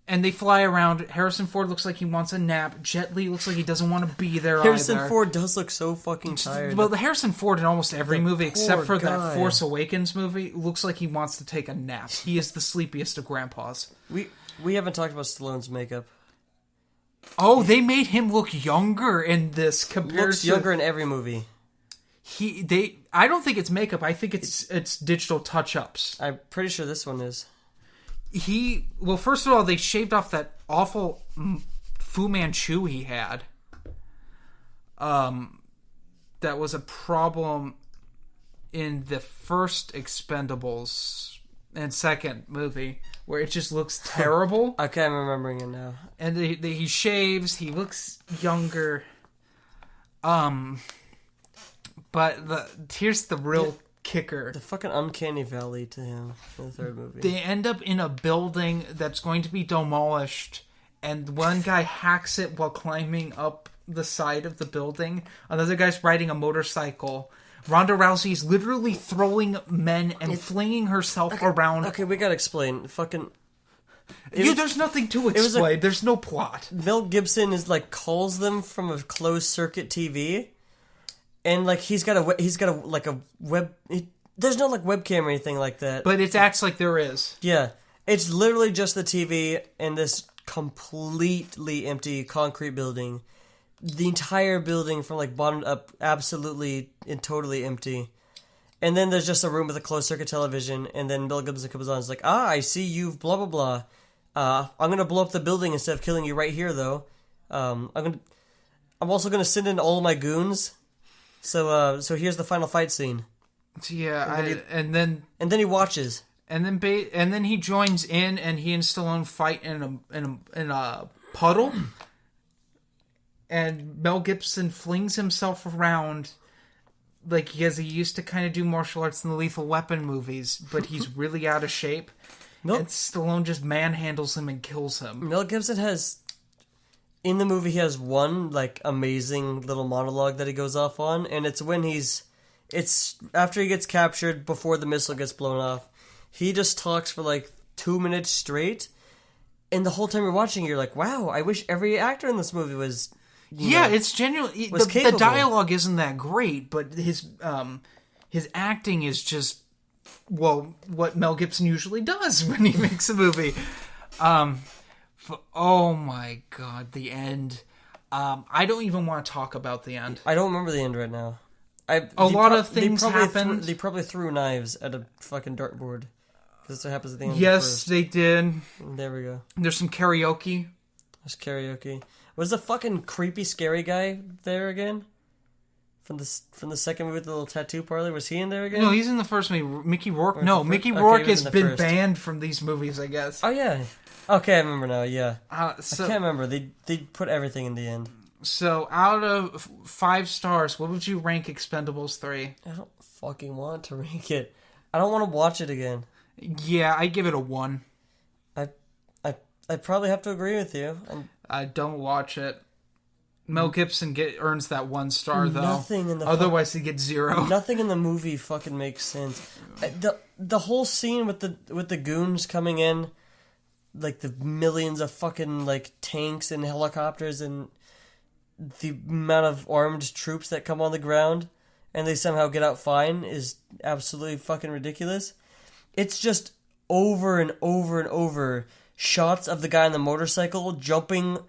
and they fly around. Harrison Ford looks like he wants a nap. Jet Li looks like he doesn't want to be there Harrison Ford does look so fucking tired. Well, the Harrison Ford in almost every movie except for that Force Awakens movie looks like he wants to take a nap. He is the sleepiest of grandpas. We haven't talked about Stallone's makeup. Oh, they made him look younger in this compared looks younger in every movie. I don't think it's makeup. I think it's digital touch-ups. I'm pretty sure this one is. Well, first of all, they shaved off that awful Fu Manchu he had. That was a problem in the first Expendables and second movie, where it just looks terrible. Okay, I'm remembering it now. And he shaves. He looks younger. But here's the real kicker. The fucking uncanny valley to him in the third movie. They end up in a building that's going to be demolished, and one guy hacks it while climbing up the side of the building. Another guy's riding a motorcycle. Ronda Rousey is literally throwing men and flinging herself around. Okay, we gotta explain. There's nothing to explain. There's no plot. Mel Gibson calls them from a closed circuit TV. And he's got a web. There's no webcam or anything like that. But it acts like there is. Yeah, it's literally just the TV and this completely empty concrete building. The entire building from bottom up, absolutely and totally empty. And then there's just a room with a closed circuit television. And then Mel Gibson comes on. It's like, I see you've blah blah blah. I'm gonna blow up the building instead of killing you right here though. I'm also gonna send in all of my goons. So here's the final fight scene. Yeah, and then he watches, and then he joins in, and he and Stallone fight in a puddle, and Mel Gibson flings himself around as he used to kind of do martial arts in the Lethal Weapon movies, but he's really out of shape. And Stallone just manhandles him and kills him. Mel Gibson has. In the movie, he has one, amazing little monologue that he goes off on, and it's when it's after he gets captured, before the missile gets blown off. He just talks for, 2 minutes straight, and the whole time you're watching, you're like, wow, I wish every actor in this movie was, it's genuinely... The dialogue isn't that great, but his acting is just, what Mel Gibson usually does when he makes a movie. Oh my god, the end. I don't even want to talk about the end. I don't remember the end right now. A lot of things happened. They probably threw knives at a fucking dartboard. Because that's what happens at the end Yes, of the first. they did. There we go. There's some karaoke. There's karaoke. Was the fucking creepy, scary guy there again? From the second movie with the little tattoo parlor? Was he in there again? No, he's in the first movie. Mickey Rourke? No, Mickey Rourke has been banned from these movies, I guess. Oh, yeah. Okay, I remember now, yeah. I can't remember. They put everything in the end. So, out of 5 stars, what would you rank Expendables 3? I don't fucking want to rank it. I don't want to watch it again. Yeah, I give it a 1. I probably have to agree with you. I don't watch it. Mel Gibson earns that 1 star, though. Nothing in the Otherwise, he gets 0. Nothing in the movie fucking makes sense. The whole scene with the goons coming in, the millions of fucking tanks and helicopters and the amount of armed troops that come on the ground and they somehow get out fine is absolutely fucking ridiculous. It's just over and over and over shots of the guy on the motorcycle jumping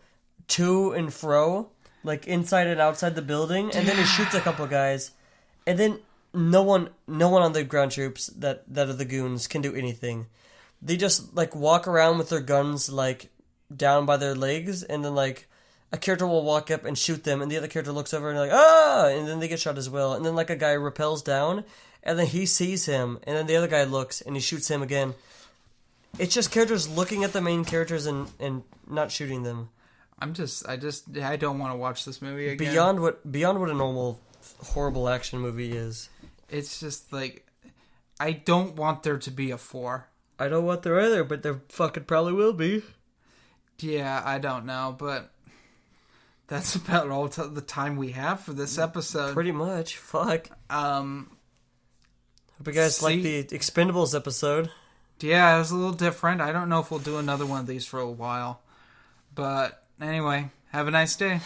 to and fro, like inside and outside the building, and then he shoots a couple guys, and then no one on the ground troops that are the goons can do anything. They just like walk around with their guns like down by their legs, and then like a character will walk up and shoot them, and the other character looks over and like, ah, and then they get shot as well. And then like a guy rappels down, and then he sees him, and then the other guy looks and he shoots him again. It's just characters looking at the main characters and not shooting them. I don't want to watch this movie again. Beyond what a normal horrible action movie is. It's just like, I don't want there to be a 4. I don't want there either, but there fucking probably will be. Yeah, I don't know, but that's about all the time we have for this episode. Pretty much. Fuck. Hope you guys like the Expendables episode. Yeah, it was a little different. I don't know if we'll do another one of these for a while. But anyway, have a nice day.